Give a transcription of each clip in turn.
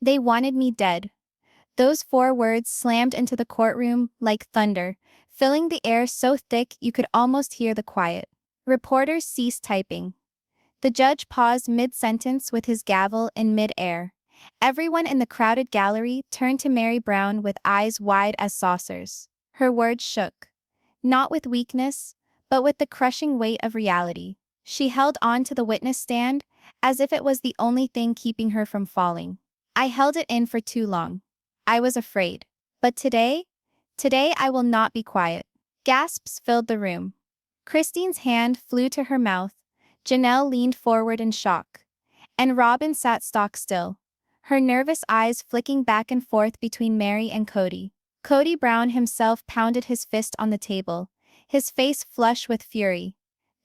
They wanted me dead. Those four words slammed into the courtroom like thunder, filling the air so thick you could almost hear the quiet. Reporters ceased typing. The judge paused mid-sentence with his gavel in mid-air. Everyone in the crowded gallery turned to Meri Brown with eyes wide as saucers. Her words shook. Not with weakness, but with the crushing weight of reality. She held on to the witness stand, as if it was the only thing keeping her from falling. I held it in for too long. I was afraid. But today I will not be quiet. Gasps filled the room. Christine's hand flew to her mouth. Janelle leaned forward in shock. And Robin sat stock still, her nervous eyes flicking back and forth between Meri and Kody. Kody Brown himself pounded his fist on the table, his face flush with fury.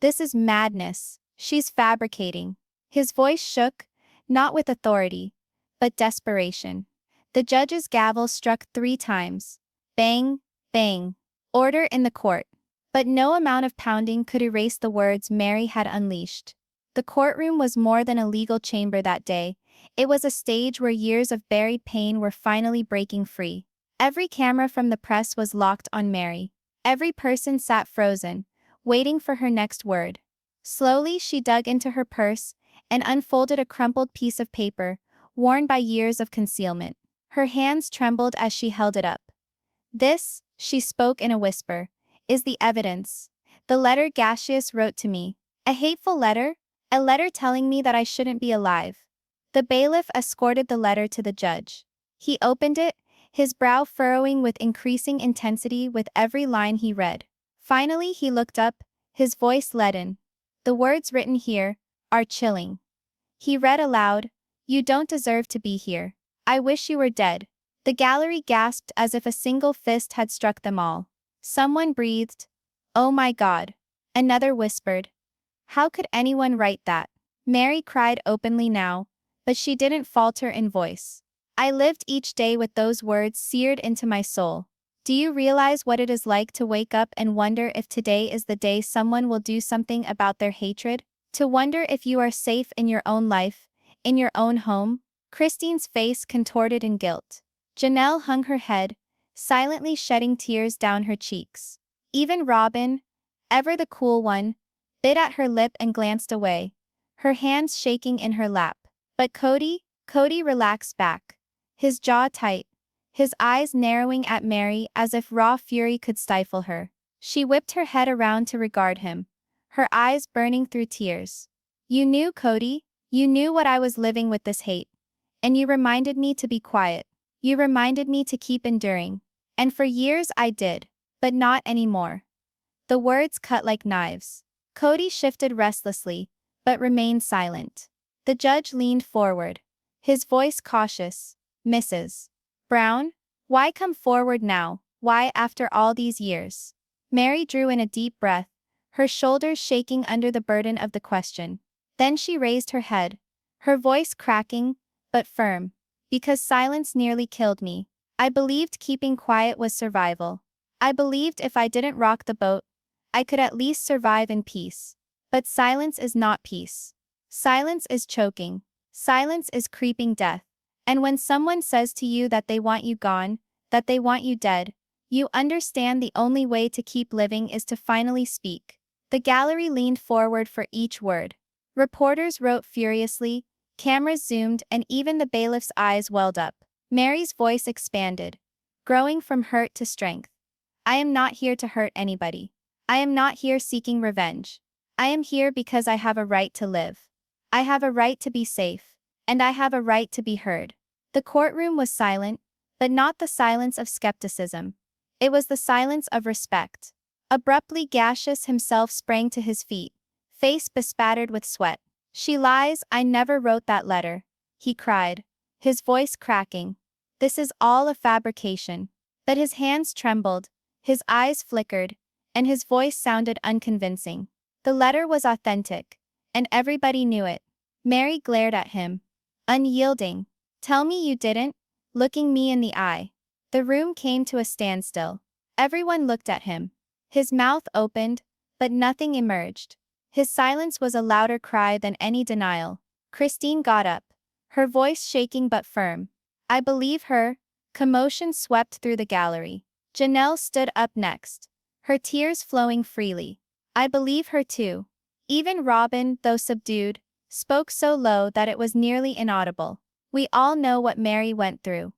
This is madness. She's fabricating. His voice shook, not with authority, but desperation. The judge's gavel struck 3 times. Bang, bang. Order in the court. But no amount of pounding could erase the words Meri had unleashed. The courtroom was more than a legal chamber that day. It was a stage where years of buried pain were finally breaking free. Every camera from the press was locked on Meri. Every person sat frozen, waiting for her next word. Slowly she dug into her purse and unfolded a crumpled piece of paper, worn by years of concealment. Her hands trembled as she held it up. This, she spoke in a whisper, is the evidence. The letter Gaseous wrote to me. A hateful letter? A letter telling me that I shouldn't be alive. The bailiff escorted the letter to the judge. He opened it, his brow furrowing with increasing intensity with every line he read. Finally he looked up, his voice leaden. The words written here are chilling. He read aloud, "You don't deserve to be here. I wish you were dead." The gallery gasped as if a single fist had struck them all. Someone breathed, "Oh my God." Another whispered, "How could anyone write that?" Meri cried openly now, but she didn't falter in voice. "I lived each day with those words seared into my soul. Do you realize what it is like to wake up and wonder if today is the day someone will do something about their hatred? To wonder if you are safe in your own life, in your own home?" Christine's face contorted in guilt. Janelle hung her head, silently shedding tears down her cheeks. Even Robin, ever the cool one, bit at her lip and glanced away, her hands shaking in her lap. But Kody relaxed back, his jaw tight, his eyes narrowing at Meri as if raw fury could stifle her. She whipped her head around to regard him, her eyes burning through tears. "You knew, Kody, you knew what I was living with this hate. And you reminded me to be quiet. You reminded me to keep enduring. And for years I did, but not anymore." The words cut like knives. Kody shifted restlessly, but remained silent. The judge leaned forward, his voice cautious. "Mrs. Brown, why come forward now? Why after all these years?" Meri drew in a deep breath, her shoulders shaking under the burden of the question. Then she raised her head, her voice cracking, but firm. "Because silence nearly killed me. I believed keeping quiet was survival. I believed if I didn't rock the boat, I could at least survive in peace. But silence is not peace. Silence is choking. Silence is creeping death. And when someone says to you that they want you gone, that they want you dead, you understand the only way to keep living is to finally speak." The gallery leaned forward for each word. Reporters wrote furiously, cameras zoomed, and even the bailiff's eyes welled up. Meri's voice expanded, growing from hurt to strength. "I am not here to hurt anybody. I am not here seeking revenge. I am here because I have a right to live. I have a right to be safe. And I have a right to be heard." The courtroom was silent, but not the silence of skepticism. It was the silence of respect. Abruptly Gaseous himself sprang to his feet, face bespattered with sweat. "She lies, I never wrote that letter," he cried, his voice cracking. "This is all a fabrication." But his hands trembled, his eyes flickered, and his voice sounded unconvincing. The letter was authentic, and everybody knew it. Meri glared at him, unyielding. "Tell me you didn't," looking me in the eye. The room came to a standstill. Everyone looked at him. His mouth opened, but nothing emerged. His silence was a louder cry than any denial. Christine got up, her voice shaking but firm. I believe her. Commotion swept through the gallery. Janelle stood up next, her tears flowing freely. I believe her too. Even Robin, though subdued, spoke so low that it was nearly inaudible. We all know what Meri went through.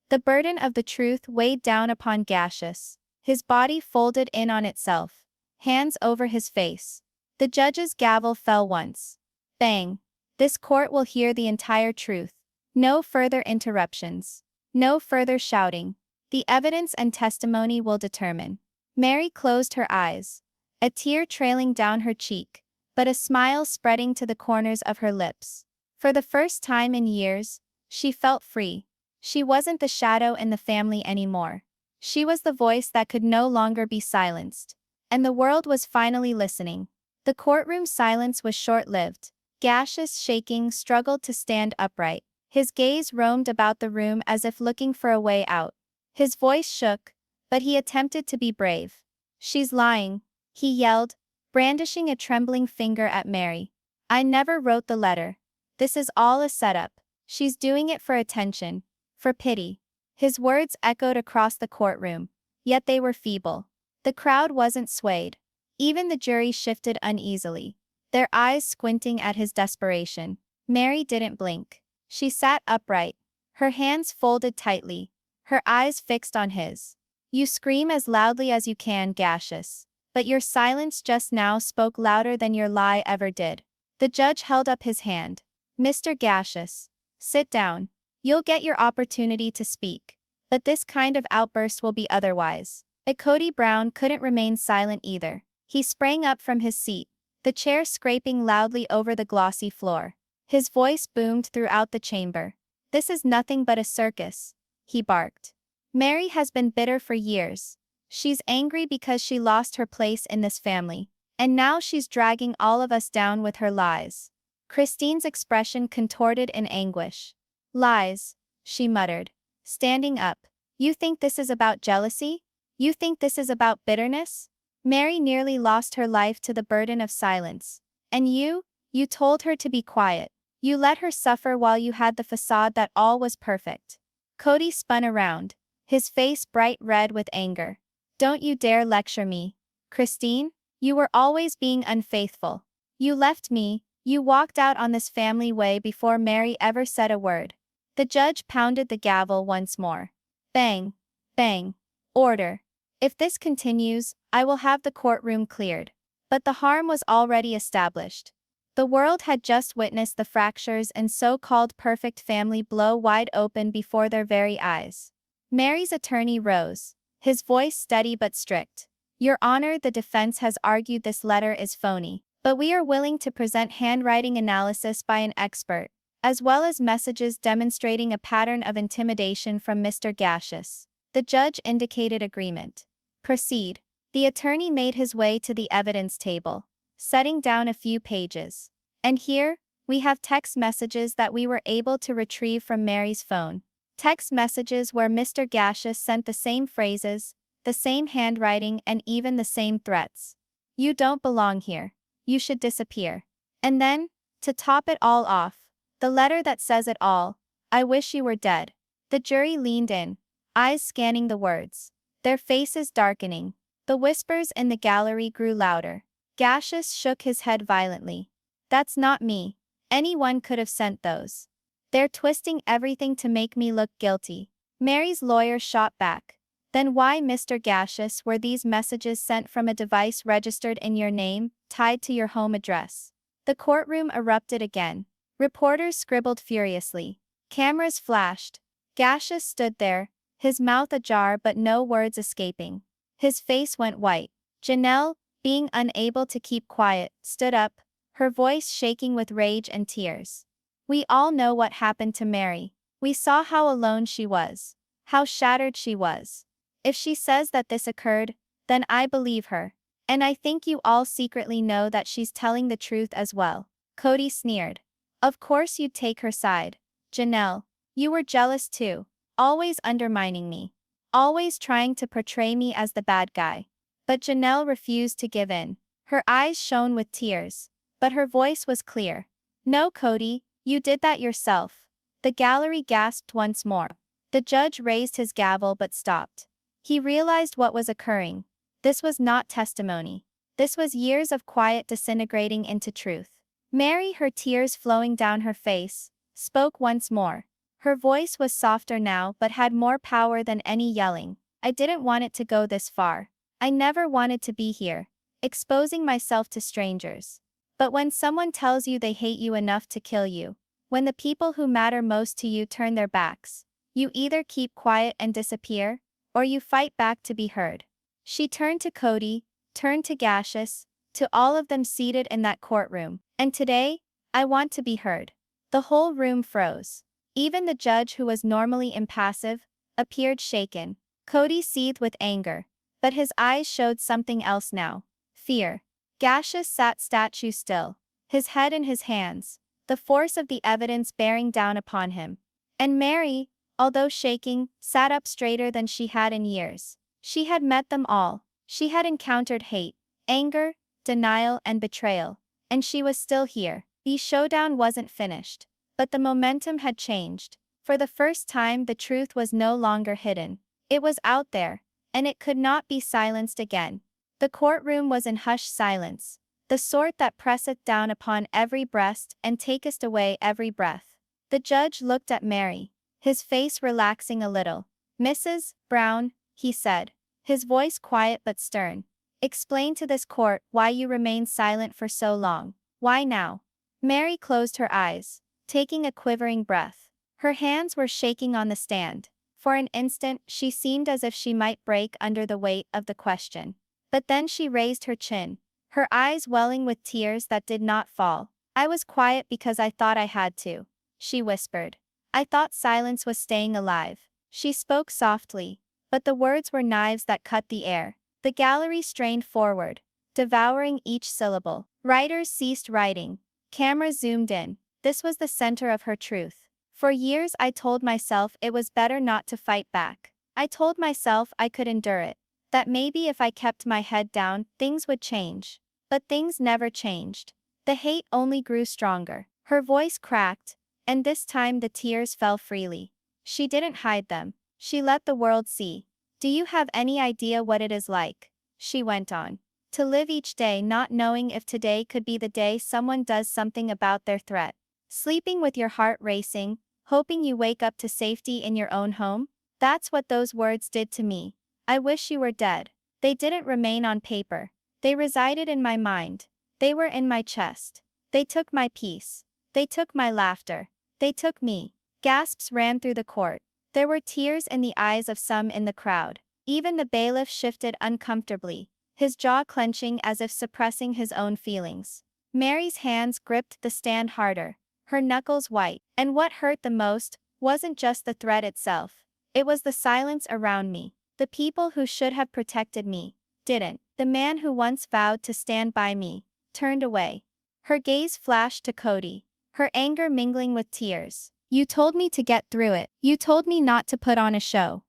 The burden of the truth weighed down upon Gaseous. His body folded in on itself, hands over his face. The judge's gavel fell once. Bang. This court will hear the entire truth. No further interruptions. No further shouting. The evidence and testimony will determine. Meri closed her eyes, a tear trailing down her cheek, but a smile spreading to the corners of her lips. For the first time in years, she felt free. She wasn't the shadow in the family anymore. She was the voice that could no longer be silenced. And the world was finally listening. The courtroom silence was short-lived. Gaseous, shaking, struggled to stand upright. His gaze roamed about the room as if looking for a way out. His voice shook, but he attempted to be brave. "She's lying," he yelled, brandishing a trembling finger at Meri. "I never wrote the letter. This is all a setup. She's doing it for attention, for pity." His words echoed across the courtroom, yet they were feeble. The crowd wasn't swayed. Even the jury shifted uneasily, their eyes squinting at his desperation. Meri didn't blink. She sat upright, her hands folded tightly, her eyes fixed on his. "You scream as loudly as you can, Gaseous, but your silence just now spoke louder than your lie ever did." The judge held up his hand. "Mr. Gaseous, sit down. You'll get your opportunity to speak. But this kind of outburst will be otherwise." But Kody Brown couldn't remain silent either. He sprang up from his seat, the chair scraping loudly over the glossy floor. His voice boomed throughout the chamber. "This is nothing but a circus," he barked. "Meri has been bitter for years. She's angry because she lost her place in this family. And now she's dragging all of us down with her lies." Christine's expression contorted in anguish. "Lies," she muttered, standing up. "You think this is about jealousy? You think this is about bitterness? Meri nearly lost her life to the burden of silence. And you told her to be quiet. You let her suffer while you had the facade that all was perfect." Kody spun around, his face bright red with anger. "Don't you dare lecture me. Christine, you were always being unfaithful. You left me, you walked out on this family way before Meri ever said a word." The judge pounded the gavel once more. Bang, bang. "Order. If this continues, I will have the courtroom cleared." But the harm was already established. The world had just witnessed the fractures and so-called perfect family blow wide open before their very eyes. Meri's attorney rose, his voice steady but strict. "Your Honor, the defense has argued this letter is phony, but we are willing to present handwriting analysis by an expert, as well as messages demonstrating a pattern of intimidation from Mr. Gaseous." The judge indicated agreement. "Proceed." The attorney made his way to the evidence table, setting down a few pages. "And here, we have text messages that we were able to retrieve from Meri's phone. Text messages where Mr. Gaseous sent the same phrases, the same handwriting, and even the same threats. 'You don't belong here. You should disappear.' And then, to top it all off, the letter that says it all, 'I wish you were dead.'" The jury leaned in, eyes scanning the words, their faces darkening. The whispers in the gallery grew louder. Gaseous shook his head violently. "That's not me. Anyone could have sent those. They're twisting everything to make me look guilty." Meri's lawyer shot back. "Then why, Mr. Gaseous, were these messages sent from a device registered in your name, tied to your home address?" The courtroom erupted again. Reporters scribbled furiously. Cameras flashed. Gaseous stood there, his mouth ajar but no words escaping. His face went white. Janelle, being unable to keep quiet, stood up, her voice shaking with rage and tears. "We all know what happened to Meri. We saw how alone she was, how shattered she was. If she says that this occurred, then I believe her. And I think you all secretly know that she's telling the truth as well." Kody sneered. "Of course you'd take her side. Janelle, you were jealous too, always undermining me. Always trying to portray me as the bad guy." But Janelle refused to give in. Her eyes shone with tears, but her voice was clear. "No, Kody, you did that yourself." The gallery gasped once more. The judge raised his gavel but stopped. He realized what was occurring. This was not testimony. This was years of quiet disintegrating into truth. Meri, her tears flowing down her face, spoke once more. Her voice was softer now but had more power than any yelling. I didn't want it to go this far. I never wanted to be here, exposing myself to strangers. But when someone tells you they hate you enough to kill you, when the people who matter most to you turn their backs, you either keep quiet and disappear, or you fight back to be heard. She turned to Kody, turned to Gaseous, to all of them seated in that courtroom. And today, I want to be heard. The whole room froze. Even the judge, who was normally impassive, appeared shaken. Kody seethed with anger, but his eyes showed something else now. Fear. Gaseous sat statue still, his head in his hands, the force of the evidence bearing down upon him. And Meri, although shaking, sat up straighter than she had in years. She had met them all. She had encountered hate, anger, denial, and betrayal. And she was still here. The showdown wasn't finished. But the momentum had changed. For the first time, the truth was no longer hidden. It was out there, and it could not be silenced again. The courtroom was in hushed silence, the sort that presseth down upon every breast and taketh away every breath. The judge looked at Meri, his face relaxing a little. "Mrs. Brown," he said, his voice quiet but stern, "explain to this court why you remained silent for so long. Why now?" Meri closed her eyes, taking a quivering breath. Her hands were shaking on the stand. For an instant, she seemed as if she might break under the weight of the question. But then she raised her chin, her eyes welling with tears that did not fall. "I was quiet because I thought I had to," she whispered. "I thought silence was staying alive." She spoke softly, but the words were knives that cut the air. The gallery strained forward, devouring each syllable. Writers ceased writing. Cameras zoomed in. This was the center of her truth. "For years I told myself it was better not to fight back. I told myself I could endure it. That maybe if I kept my head down, things would change. But things never changed. The hate only grew stronger." Her voice cracked, and this time the tears fell freely. She didn't hide them. She let the world see. "Do you have any idea what it is like," she went on, "to live each day not knowing if today could be the day someone does something about their threat? Sleeping with your heart racing, hoping you wake up to safety in your own home? That's what those words did to me. I wish you were dead." They didn't remain on paper. They resided in my mind. They were in my chest. They took my peace. They took my laughter. They took me. Gasps ran through the court. There were tears in the eyes of some in the crowd. Even the bailiff shifted uncomfortably, his jaw clenching as if suppressing his own feelings. Meri's hands gripped the stand harder, her knuckles white. And what hurt the most wasn't just the threat itself. It was the silence around me. The people who should have protected me didn't. The man who once vowed to stand by me turned away. Her gaze flashed to Kody, her anger mingling with tears. "You told me to get through it. You told me not to put on a show.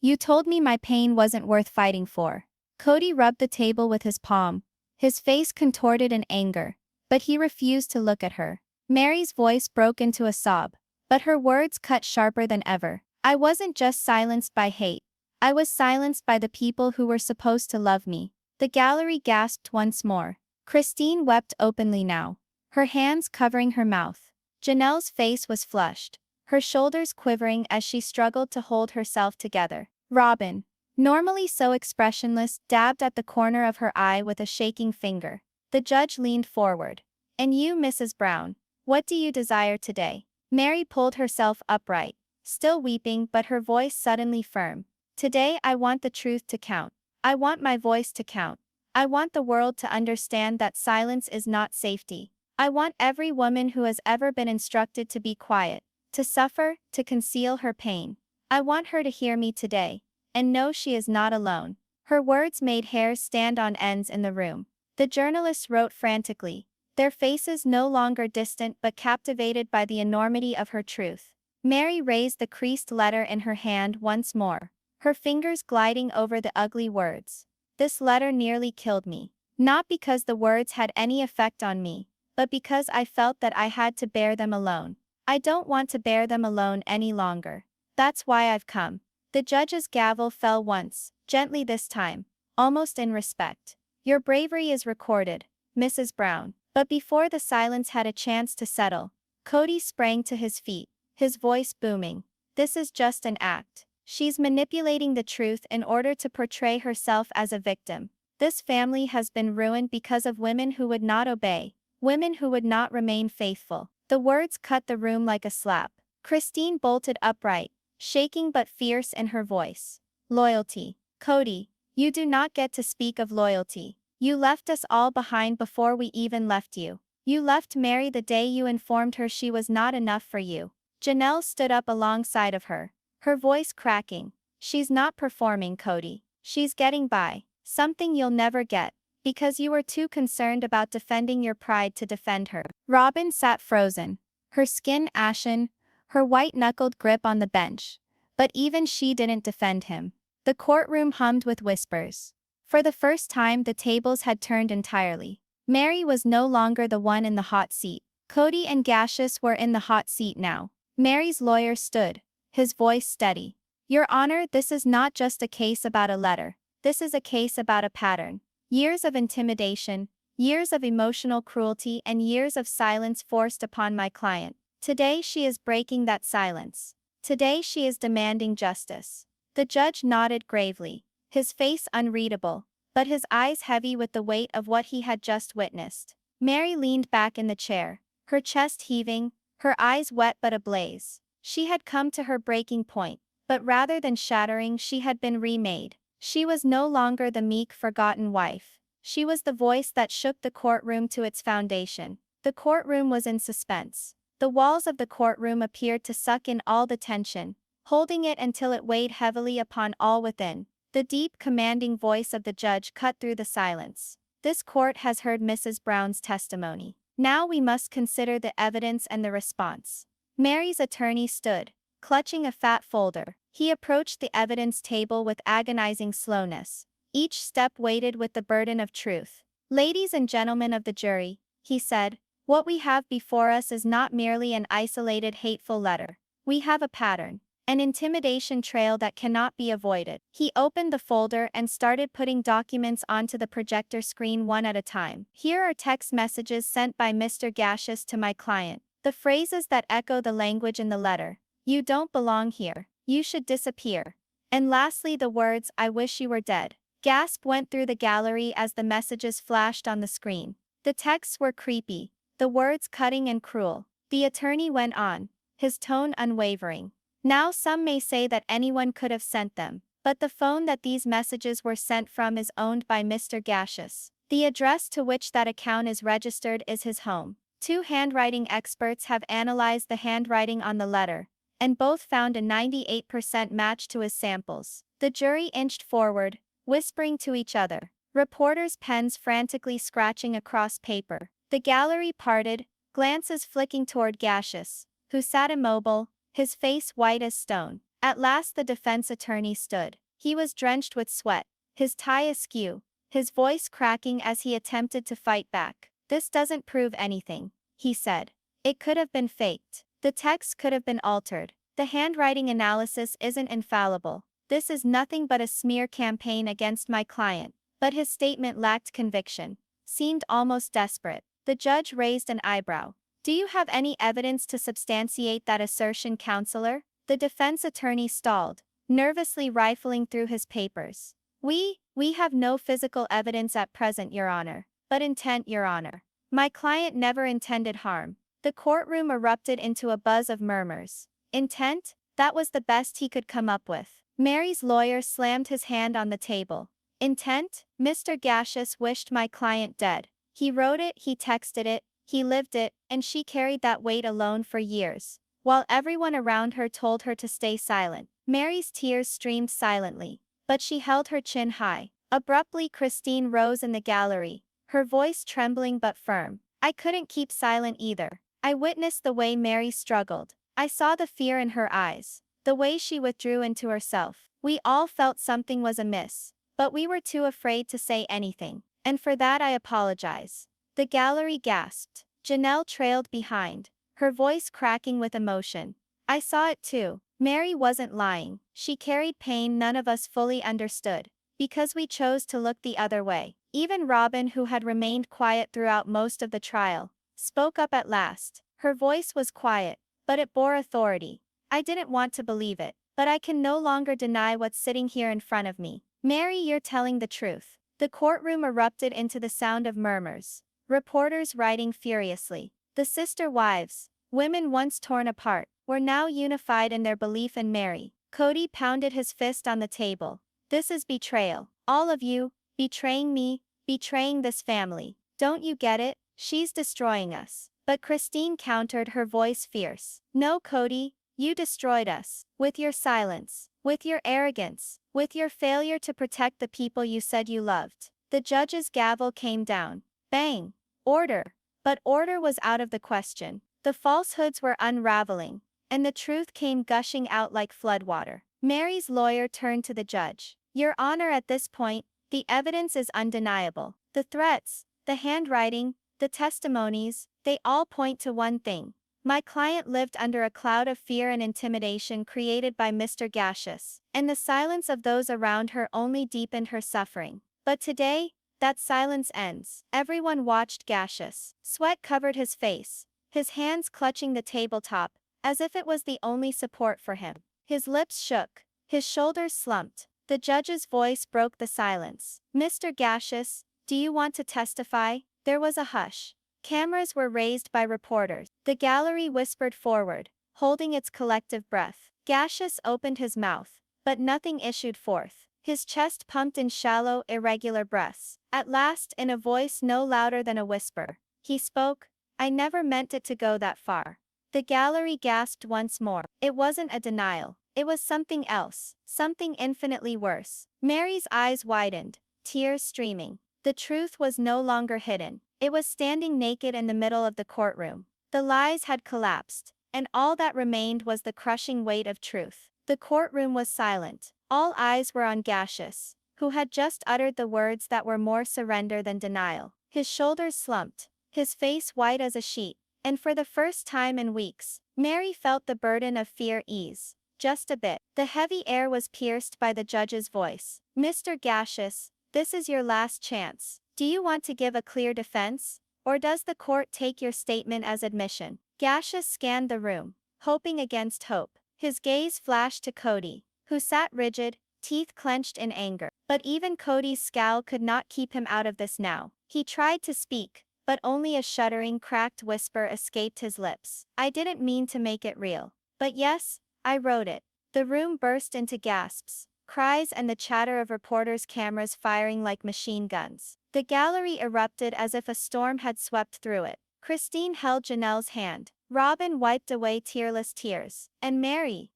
You told me my pain wasn't worth fighting for." Kody rubbed the table with his palm, his face contorted in anger, but he refused to look at her. Meri's voice broke into a sob, but her words cut sharper than ever. "I wasn't just silenced by hate. I was silenced by the people who were supposed to love me." The gallery gasped once more. Christine wept openly now, her hands covering her mouth. Janelle's face was flushed, her shoulders quivering as she struggled to hold herself together. Robin, normally so expressionless, dabbed at the corner of her eye with a shaking finger. The judge leaned forward. "And you, Mrs. Brown, what do you desire today?" Meri pulled herself upright, still weeping but her voice suddenly firm. "Today I want the truth to count. I want my voice to count. I want the world to understand that silence is not safety. I want every woman who has ever been instructed to be quiet, to suffer, to conceal her pain. I want her to hear me today, and know she is not alone." Her words made hairs stand on ends in the room. The journalists wrote frantically, their faces no longer distant but captivated by the enormity of her truth. Meri raised the creased letter in her hand once more, her fingers gliding over the ugly words. "This letter nearly killed me. Not because the words had any effect on me, but because I felt that I had to bear them alone. I don't want to bear them alone any longer. That's why I've come. The judge's gavel fell once, gently this time, almost in respect. Your bravery is recorded, Mrs. Brown. But before the silence had a chance to settle, Kody sprang to his feet, his voice booming. This is just an act. She's manipulating the truth in order to portray herself as a victim. This family has been ruined because of women who would not obey, women who would not remain faithful. The words cut the room like a slap. Christine bolted upright, shaking but fierce in her voice. Loyalty. Kody, you do not get to speak of loyalty. You left us all behind before we even left you. You left Meri the day you informed her she was not enough for you. Janelle stood up alongside of her, her voice cracking. She's not performing, Kody. She's getting by. Something you'll never get, because you were too concerned about defending your pride to defend her. Robin sat frozen, her skin ashen, her white-knuckled grip on the bench. But even she didn't defend him. The courtroom hummed with whispers. For the first time, the tables had turned entirely. Meri was no longer the one in the hot seat. Kody and Gaseous were in the hot seat now. Meri's lawyer stood, his voice steady. Your Honor, this is not just a case about a letter. This is a case about a pattern. Years of intimidation, years of emotional cruelty, and years of silence forced upon my client. Today she is breaking that silence. Today she is demanding justice. The judge nodded gravely, his face unreadable, but his eyes heavy with the weight of what he had just witnessed. Meri leaned back in the chair, her chest heaving, her eyes wet but ablaze. She had come to her breaking point, but rather than shattering, she had been remade. She was no longer the meek, forgotten wife. She was the voice that shook the courtroom to its foundation. The courtroom was in suspense. The walls of the courtroom appeared to suck in all the tension, holding it until it weighed heavily upon all within. The deep, commanding voice of the judge cut through the silence. This court has heard Mrs. Brown's testimony. Now we must consider the evidence and the response. Meri's attorney stood, clutching a fat folder. He approached the evidence table with agonizing slowness, each step weighted with the burden of truth. Ladies and gentlemen of the jury, he said, what we have before us is not merely an isolated hateful letter. We have a pattern, an intimidation trail that cannot be avoided. He opened the folder and started putting documents onto the projector screen one at a time. Here are text messages sent by Mr. Gaseous to my client. The phrases that echo the language in the letter. You don't belong here. You should disappear. And lastly, the words, I wish you were dead. Gasp went through the gallery as the messages flashed on the screen. The texts were creepy, the words cutting and cruel. The attorney went on, his tone unwavering. Now some may say that anyone could have sent them, but the phone that these messages were sent from is owned by Mr. Gaseous. The address to which that account is registered is his home. 2 handwriting experts have analyzed the handwriting on the letter, and both found a 98% match to his samples. The jury inched forward, whispering to each other. Reporters' pens frantically scratching across paper. The gallery parted, glances flicking toward Gaseous, who sat immobile, his face white as stone. At last the defense attorney stood. He was drenched with sweat, his tie askew, his voice cracking as he attempted to fight back. This doesn't prove anything, he said. It could have been faked. The text could have been altered. The handwriting analysis isn't infallible. This is nothing but a smear campaign against my client. But his statement lacked conviction, seemed almost desperate. The judge raised an eyebrow. Do you have any evidence to substantiate that assertion, counselor? The defense attorney stalled, nervously rifling through his papers. We have no physical evidence at present, Your Honor. But intent, Your Honor. My client never intended harm. The courtroom erupted into a buzz of murmurs. Intent? That was the best he could come up with. Meri's lawyer slammed his hand on the table. Intent? Mr. Gaseous wished my client dead. He wrote it, he texted it, he lived it, and she carried that weight alone for years, while everyone around her told her to stay silent. Meri's tears streamed silently, but she held her chin high. Abruptly, Christine rose in the gallery, her voice trembling but firm. I couldn't keep silent either. I witnessed the way Meri struggled. I saw the fear in her eyes, the way she withdrew into herself. We all felt something was amiss, but we were too afraid to say anything, and for that I apologize. The gallery gasped. Janelle trailed behind, her voice cracking with emotion. I saw it too. Meri wasn't lying. She carried pain none of us fully understood, because we chose to look the other way. Even Robin, who had remained quiet throughout most of the trial, spoke up at last. Her voice was quiet, but it bore authority. I didn't want to believe it, but I can no longer deny what's sitting here in front of me. Meri, you're telling the truth. The courtroom erupted into the sound of murmurs. Reporters writing furiously. The sister wives, women once torn apart, were now unified in their belief in Meri. Kody pounded his fist on the table. This is betrayal. All of you, betraying me, betraying this family. Don't you get it? She's destroying us. But Christine countered, her voice fierce. No, Kody, you destroyed us. With your silence, with your arrogance, with your failure to protect the people you said you loved. The judge's gavel came down. Bang! Order. But order was out of the question. The falsehoods were unraveling, and the truth came gushing out like floodwater. Meri's lawyer turned to the judge. Your Honor, at this point, the evidence is undeniable. The threats, the handwriting, the testimonies, they all point to one thing. My client lived under a cloud of fear and intimidation created by Mr. Gaseous, and the silence of those around her only deepened her suffering. But today, that silence ends. Everyone watched Gaseous. Sweat covered his face, his hands clutching the tabletop, as if it was the only support for him. His lips shook, his shoulders slumped. The judge's voice broke the silence. Mr. Gaseous, do you want to testify? There was a hush. Cameras were raised by reporters. The gallery whispered forward, holding its collective breath. Gaseous opened his mouth, but nothing issued forth. His chest pumped in shallow, irregular breaths. At last, in a voice no louder than a whisper, he spoke. I never meant it to go that far. The gallery gasped once more. It wasn't a denial. It was something else, something infinitely worse. Meri's eyes widened, tears streaming. The truth was no longer hidden. It was standing naked in the middle of the courtroom. The lies had collapsed, and all that remained was the crushing weight of truth. The courtroom was silent. All eyes were on Gaseous, who had just uttered the words that were more surrender than denial. His shoulders slumped, his face white as a sheet, and for the first time in weeks, Meri felt the burden of fear ease. Just a bit. The heavy air was pierced by the judge's voice. Mr. Gaseous, this is your last chance. Do you want to give a clear defense? Or does the court take your statement as admission? Gaseous scanned the room, hoping against hope. His gaze flashed to Kody, who sat rigid, teeth clenched in anger. But even Kody's scowl could not keep him out of this now. He tried to speak, but only a shuddering, cracked whisper escaped his lips. I didn't mean to make it real. But yes, I wrote it. The room burst into gasps, cries, and the chatter of reporters' cameras firing like machine guns. The gallery erupted as if a storm had swept through it. Christine held Janelle's hand. Robin wiped away tearless tears. And Meri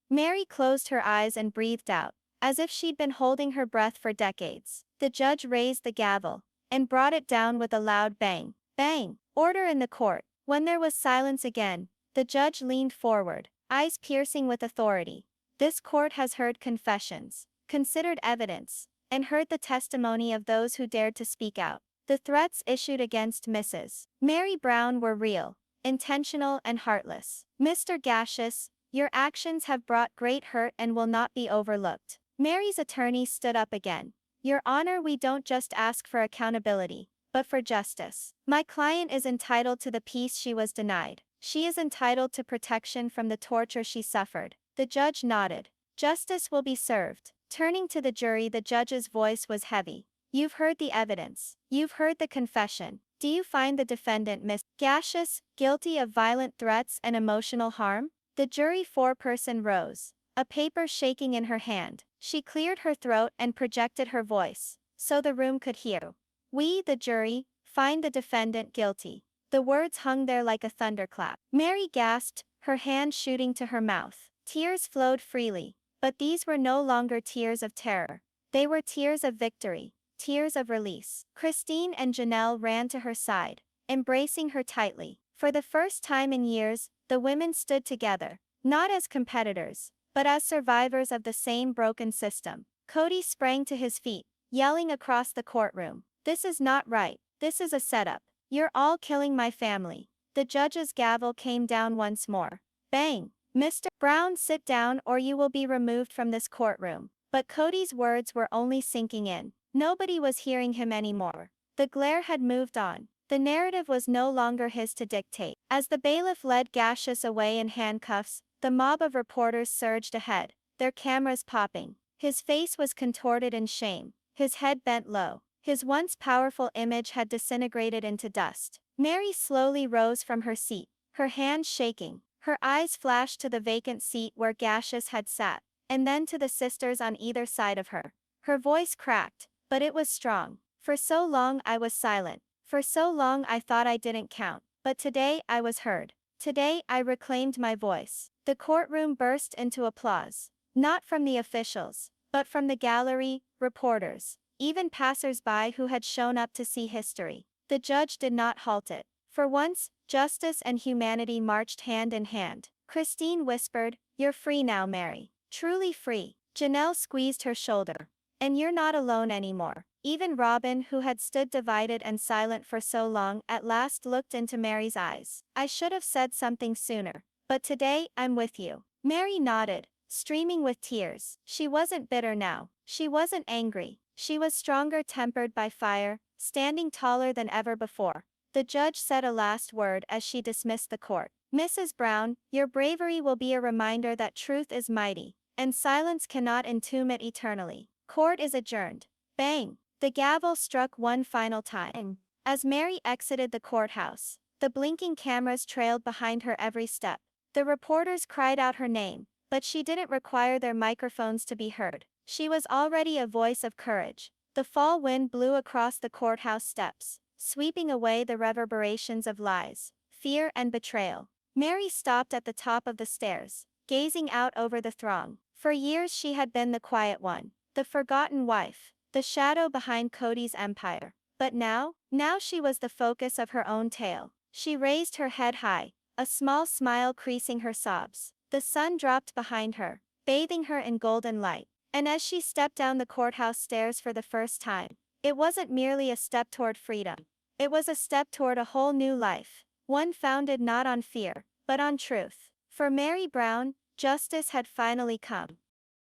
closed her eyes and breathed out, as if she'd been holding her breath for decades. The judge raised the gavel, and brought it down with a loud bang. Bang! Order in the court. When there was silence again, the judge leaned forward, eyes piercing with authority. This court has heard confessions, considered evidence, and heard the testimony of those who dared to speak out. The threats issued against Mrs. Meri Brown were real, intentional, and heartless. Mr. Gaseous, your actions have brought great hurt and will not be overlooked. Meri's attorney stood up again. Your Honor, we don't just ask for accountability, but for justice. My client is entitled to the peace she was denied. She is entitled to protection from the torture she suffered. The judge nodded. Justice will be served. Turning to the jury, the judge's voice was heavy. You've heard the evidence. You've heard the confession. Do you find the defendant, Miss Gaseous, guilty of violent threats and emotional harm? The jury foreperson rose, a paper shaking in her hand. She cleared her throat and projected her voice, so the room could hear. We, the jury, find the defendant guilty. The words hung there like a thunderclap. Meri gasped, her hand shooting to her mouth. Tears flowed freely, but these were no longer tears of terror. They were tears of victory, tears of release. Christine and Janelle ran to her side, embracing her tightly. For the first time in years, the women stood together, not as competitors, but as survivors of the same broken system. Kody sprang to his feet, yelling across the courtroom. This is not right. This is a setup. You're all killing my family. The judge's gavel came down once more. Bang! "Mr. Brown, sit down or you will be removed from this courtroom." But Kody's words were only sinking in. Nobody was hearing him anymore. The glare had moved on. The narrative was no longer his to dictate. As the bailiff led Gaseous away in handcuffs, the mob of reporters surged ahead, their cameras popping. His face was contorted in shame, his head bent low. His once powerful image had disintegrated into dust. Meri slowly rose from her seat, her hands shaking. Her eyes flashed to the vacant seat where Gaseous had sat, and then to the sisters on either side of her. Her voice cracked, but it was strong. "For so long I was silent. For so long I thought I didn't count. But today I was heard. Today I reclaimed my voice." The courtroom burst into applause. Not from the officials, but from the gallery, reporters, even passers-by who had shown up to see history. The judge did not halt it. For once, justice and humanity marched hand in hand. Christine whispered, "You're free now, Meri. Truly free." Janelle squeezed her shoulder. "And you're not alone anymore." Even Robin, who had stood divided and silent for so long, at last looked into Meri's eyes. "I should have said something sooner. But today, I'm with you." Meri nodded, streaming with tears. She wasn't bitter now. She wasn't angry. She was stronger, tempered by fire, standing taller than ever before. The judge said a last word as she dismissed the court. "Mrs. Brown, your bravery will be a reminder that truth is mighty, and silence cannot entomb it eternally." Court is adjourned. Bang! The gavel struck one final time. As Meri exited the courthouse, the blinking cameras trailed behind her every step. The reporters cried out her name, but she didn't require their microphones to be heard. She was already a voice of courage. The fall wind blew across the courthouse steps, sweeping away the reverberations of lies, fear, and betrayal. Meri stopped at the top of the stairs, gazing out over the throng. For years she had been the quiet one, the forgotten wife, the shadow behind Kody's empire. But now she was the focus of her own tale. She raised her head high, a small smile creasing her sobs. The sun dropped behind her, bathing her in golden light. And as she stepped down the courthouse stairs for the first time, it wasn't merely a step toward freedom. It was a step toward a whole new life, one founded not on fear, but on truth. For Meri Brown, justice had finally come.